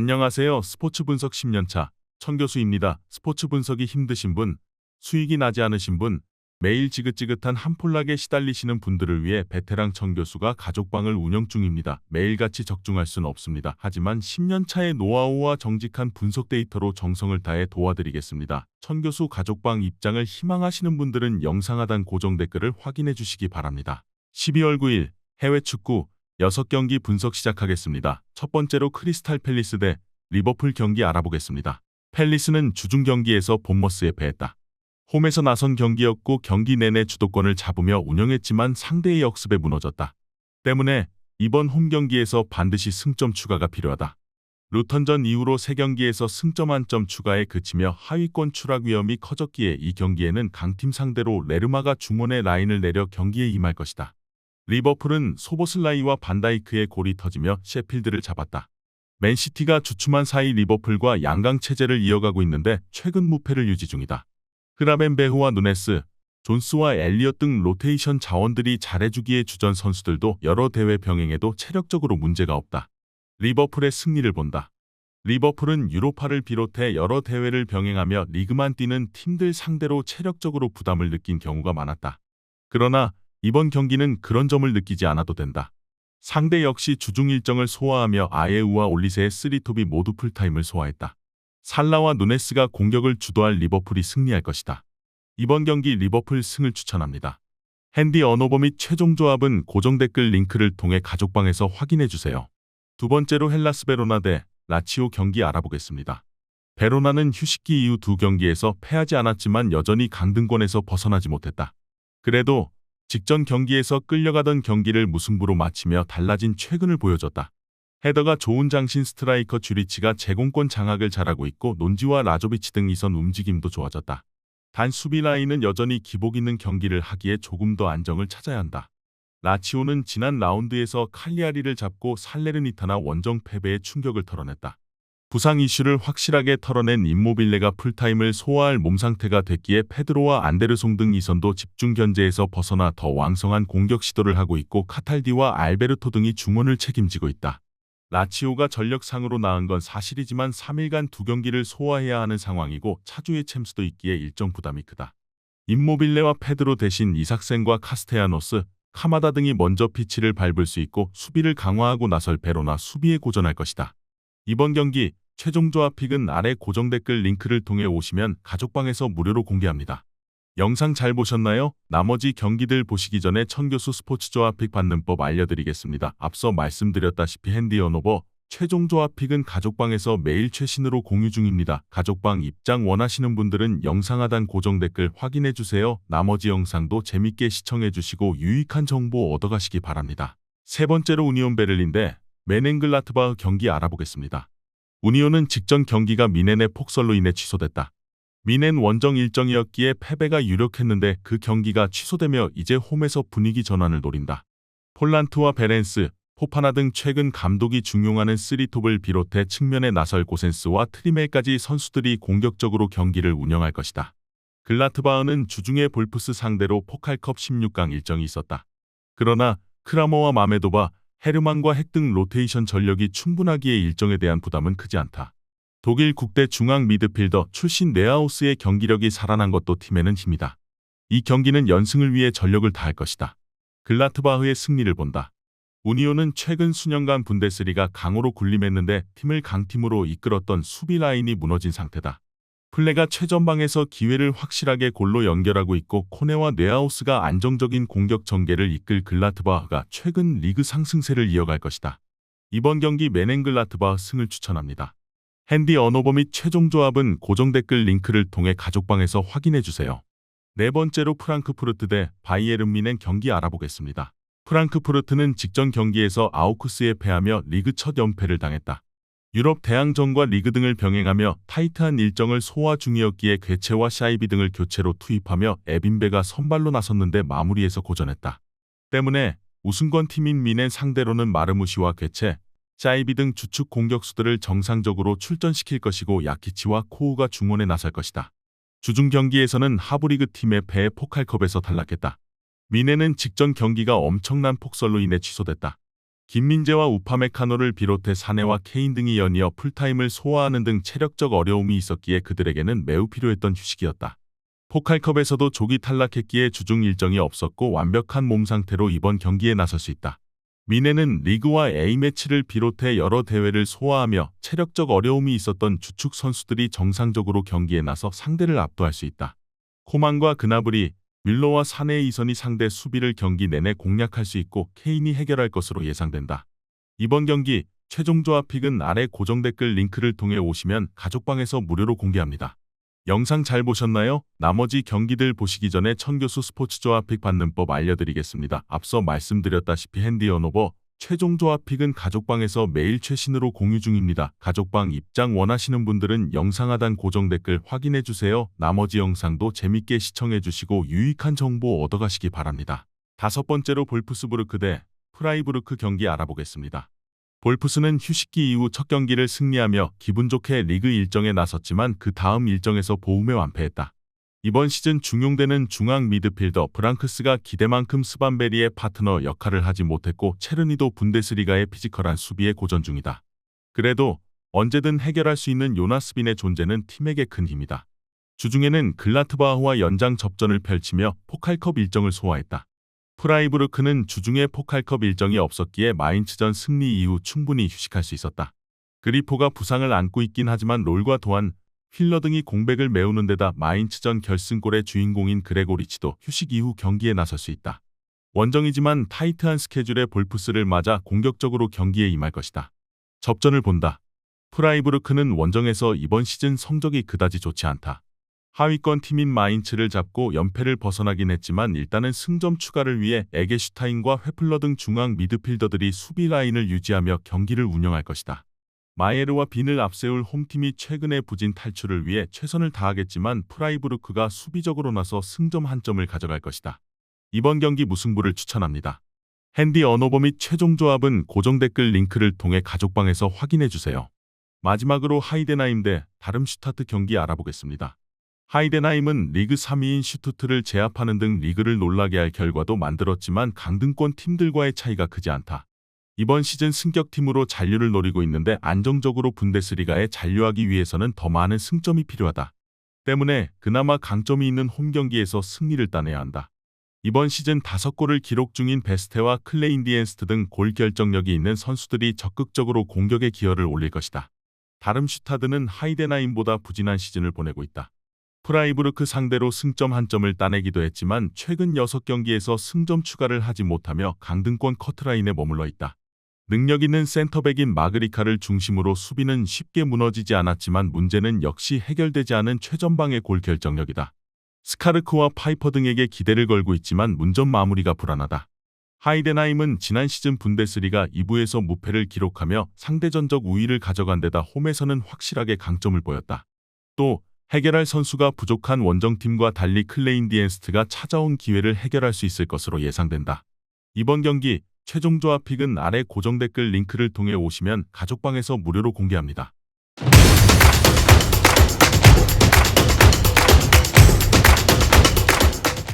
안녕하세요. 스포츠 분석 10년차 천교수입니다. 스포츠 분석이 힘드신 분, 수익이 나지 않으신 분, 매일 지긋지긋한 한폴락에 시달리시는 분들을 위해 베테랑 천교수가 가족방을 운영 중입니다. 매일같이 적중할 수는 없습니다. 하지만 10년차의 노하우와 정직한 분석 데이터로 정성을 다해 도와드리겠습니다. 천교수 가족방 입장을 희망하시는 분들은 영상 하단 고정 댓글을 확인해 주시기 바랍니다. 12월 9일 해외 축구 6경기 분석 시작하겠습니다. 첫 번째로 크리스탈 팰리스 대 리버풀 경기 알아보겠습니다. 팰리스는 주중 경기에서 본머스에 패했다. 홈에서 나선 경기였고 경기 내내 주도권을 잡으며 운영했지만 상대의 역습에 무너졌다. 때문에 이번 홈 경기에서 반드시 승점 추가가 필요하다. 루턴전 이후로 3경기에서 승점 1점 추가에 그치며 하위권 추락 위험이 커졌기에 이 경기에는 강팀 상대로 레르마가 중원의 라인을 내려 경기에 임할 것이다. 리버풀은 소보슬라이와 반다이크의 골이 터지며 셰필드를 잡았다. 맨시티가 주춤한 사이 리버풀과 양강 체제를 이어가고 있는데 최근 무패를 유지 중이다. 그라벤베흐와 누네스, 존스와 엘리엇 등 로테이션 자원들이 잘해주기에 주전 선수들도 여러 대회 병행에도 체력적으로 문제가 없다. 리버풀의 승리를 본다. 리버풀은 유로파를 비롯해 여러 대회를 병행하며 리그만 뛰는 팀들 상대로 체력적으로 부담을 느낀 경우가 많았다. 그러나 이번 경기는 그런 점을 느끼지 않아도 된다. 상대 역시 주중 일정을 소화하며 아예우와 올리세의 3톱이 모두 풀타임을 소화했다. 살라와 누네스가 공격을 주도할 리버풀이 승리할 것이다. 이번 경기 리버풀 승을 추천합니다. 핸디 언어버 및 최종 조합은 고정 댓글 링크를 통해 가족방에서 확인해주세요. 두 번째로 헬라스 베로나 대 라치오 경기 알아보겠습니다. 베로나는 휴식기 이후 2경기에서 패하지 않았지만 여전히 강등권에서 벗어나지 못했다. 그래도 직전 경기에서 끌려가던 경기를 무승부로 마치며 달라진 최근을 보여줬다. 헤더가 좋은 장신 스트라이커 주리치가 제공권 장악을 잘하고 있고 논지와 라조비치 등 이선 움직임도 좋아졌다. 단 수비 라인은 여전히 기복 있는 경기를 하기에 조금 더 안정을 찾아야 한다. 라치오는 지난 라운드에서 칼리아리를 잡고 살레르니타나 원정 패배에 충격을 털어냈다. 부상 이슈를 확실하게 털어낸 임모빌레가 풀타임을 소화할 몸 상태가 됐기에 페드로와 안데르송 등 이선도 집중 견제에서 벗어나 더 왕성한 공격 시도를 하고 있고 카탈디와 알베르토 등이 중원을 책임지고 있다. 라치오가 전력상으로 나은 건 사실이지만 3일간 2경기를 소화해야 하는 상황이고 차주의 챔스도 있기에 일정 부담이 크다. 임모빌레와 페드로 대신 이삭센과 카스테야노스, 카마다 등이 먼저 피치를 밟을 수 있고 수비를 강화하고 나설 베로나 수비에 고전할 것이다. 이번 경기 최종 조합 픽은 아래 고정 댓글 링크를 통해 오시면 가족방에서 무료로 공개합니다. 영상 잘 보셨나요? 나머지 경기들 보시기 전에 천교수 스포츠 조합 픽 받는 법 알려드리겠습니다. 앞서 말씀드렸다시피 핸디 언어버 최종 조합 픽은 가족방에서 매일 최신으로 공유 중입니다. 가족방 입장 원하시는 분들은 영상 하단 고정 댓글 확인해주세요. 나머지 영상도 재밌게 시청해주시고 유익한 정보 얻어가시기 바랍니다. 세 번째로 우니온 베를린 대 메넨글라트바흐 경기 알아보겠습니다. 우니온은 직전 경기가 미넨의 폭설로 인해 취소됐다. 미넨 원정 일정이었기에 패배가 유력했는데 그 경기가 취소되며 이제 홈에서 분위기 전환을 노린다. 폴란트와 베렌스, 포파나 등 최근 감독이 중용하는 3톱을 비롯해 측면에 나설 고센스와 트리멜까지 선수들이 공격적으로 경기를 운영할 것이다. 글라트바흐는 주중에 볼프스 상대로 포칼컵 16강 일정이 있었다. 그러나 크라머와 마메도바, 헤르만과 핵 등 로테이션 전력이 충분하기에 일정에 대한 부담은 크지 않다. 독일 국대 중앙 미드필더 출신 네하우스의 경기력이 살아난 것도 팀에는 힘이다. 이 경기는 연승을 위해 전력을 다할 것이다. 글라트바흐의 승리를 본다. 우니온은 최근 수년간 분데스리가 강호로 군림했는데 팀을 강팀으로 이끌었던 수비 라인이 무너진 상태다. 플레가 최전방에서 기회를 확실하게 골로 연결하고 있고 코네와 네하우스가 안정적인 공격 전개를 이끌 글라트바흐가 최근 리그 상승세를 이어갈 것이다. 이번 경기 메넨글라트바흐 승을 추천합니다. 핸디 언어버 및 최종 조합은 고정 댓글 링크를 통해 가족방에서 확인해주세요. 네 번째로 프랑크푸르트 대 바이에른 뮌헨 경기 알아보겠습니다. 프랑크푸르트는 직전 경기에서 아우크스에 패하며 리그 첫 연패를 당했다. 유럽 대항전과 리그 등을 병행하며 타이트한 일정을 소화 중이었기에 괴체와 샤이비 등을 교체로 투입하며 에빈베가 선발로 나섰는데 마무리에서 고전했다. 때문에 우승권 팀인 뮌헨 상대로는 마르무시와 괴체, 샤이비 등 주축 공격수들을 정상적으로 출전시킬 것이고 야키치와 코우가 중원에 나설 것이다. 주중 경기에서는 하브리그 팀의 패에 포칼컵에서 탈락했다. 뮌헨은 직전 경기가 엄청난 폭설로 인해 취소됐다. 김민재와 우파메카노를 비롯해 사내와 케인 등이 연이어 풀타임을 소화하는 등 체력적 어려움이 있었기에 그들에게는 매우 필요했던 휴식이었다. 포칼컵에서도 조기 탈락했기에 주중 일정이 없었고 완벽한 몸 상태로 이번 경기에 나설 수 있다. 미네는 리그와 A매치를 비롯해 여러 대회를 소화하며 체력적 어려움이 있었던 주축 선수들이 정상적으로 경기에 나서 상대를 압도할 수 있다. 코만과 그나브리, 뮬러와 사내의 이선이 상대 수비를 경기 내내 공략할 수 있고 케인이 해결할 것으로 예상된다. 이번 경기 최종 조합픽은 아래 고정 댓글 링크를 통해 오시면 가족방에서 무료로 공개합니다. 영상 잘 보셨나요? 나머지 경기들 보시기 전에 천교수 스포츠 조합픽 받는 법 알려드리겠습니다. 앞서 말씀드렸다시피 핸디 언오버 최종 조합픽은 가족방에서 매일 최신으로 공유 중입니다. 가족방 입장 원하시는 분들은 영상 하단 고정 댓글 확인해주세요. 나머지 영상도 재밌게 시청해주시고 유익한 정보 얻어가시기 바랍니다. 다섯 번째로 볼프스부르크 대 프라이부르크 경기 알아보겠습니다. 볼프스는 휴식기 이후 첫 경기를 승리하며 기분 좋게 리그 일정에 나섰지만 그 다음 일정에서 보움에 완패했다. 이번 시즌 중용되는 중앙 미드필더 브랑크스가 기대만큼 스반베리의 파트너 역할을 하지 못했고 체르니도 분데스리가의 피지컬한 수비에 고전 중이다. 그래도 언제든 해결할 수 있는 요나스 빈의 존재는 팀에게 큰 힘이다. 주중에는 글라트바흐와 연장 접전을 펼치며 포칼컵 일정을 소화했다. 프라이부르크는 주중에 포칼컵 일정이 없었기에 마인츠전 승리 이후 충분히 휴식할 수 있었다. 그리포가 부상을 안고 있긴 하지만 롤과 도안, 휠러 등이 공백을 메우는 데다 마인츠전 결승골의 주인공인 그레고리치도 휴식 이후 경기에 나설 수 있다. 원정이지만 타이트한 스케줄에 볼프스를 맞아 공격적으로 경기에 임할 것이다. 접전을 본다. 프라이부르크는 원정에서 이번 시즌 성적이 그다지 좋지 않다. 하위권 팀인 마인츠를 잡고 연패를 벗어나긴 했지만 일단은 승점 추가를 위해 에게슈타인과 회플러 등 중앙 미드필더들이 수비 라인을 유지하며 경기를 운영할 것이다. 마예르와 빈을 앞세울 홈팀이 최근의 부진 탈출을 위해 최선을 다하겠지만 프라이부르크가 수비적으로 나서 승점 한 점을 가져갈 것이다. 이번 경기 무승부를 추천합니다. 핸디 언오버 및 최종 조합은 고정 댓글 링크를 통해 가족방에서 확인해주세요. 마지막으로 하이덴하임 대 다름슈타트 경기 알아보겠습니다. 하이덴하임은 리그 3위인 슈투트를 제압하는 등 리그를 놀라게 할 결과도 만들었지만 강등권 팀들과의 차이가 크지 않다. 이번 시즌 승격팀으로 잔류를 노리고 있는데 안정적으로 분데스리가에 잔류하기 위해서는 더 많은 승점이 필요하다. 때문에 그나마 강점이 있는 홈경기에서 승리를 따내야 한다. 이번 시즌 5골을 기록 중인 베스테와 클레인디엔스트 등 골 결정력이 있는 선수들이 적극적으로 공격에 기여를 올릴 것이다. 다름슈타드는 하이덴하임보다 부진한 시즌을 보내고 있다. 프라이부르크 상대로 승점 한 점을 따내기도 했지만 최근 6경기에서 승점 추가를 하지 못하며 강등권 커트라인에 머물러 있다. 능력 있는 센터백인 마그리카를 중심으로 수비는 쉽게 무너지지 않았지만 문제는 역시 해결되지 않은 최전방의 골 결정력이다. 스카르크와 파이퍼 등에게 기대를 걸고 있지만 문전 마무리가 불안하다. 하이덴하임은 지난 시즌 분데스리가 2부에서 무패를 기록하며 상대전적 우위를 가져간 데다 홈에서는 확실하게 강점을 보였다. 또 해결할 선수가 부족한 원정팀과 달리 클레인디엔스트가 찾아온 기회를 해결할 수 있을 것으로 예상된다. 이번 경기 최종 조합픽은 아래 고정 댓글 링크를 통해 오시면 가족방에서 무료로 공개합니다.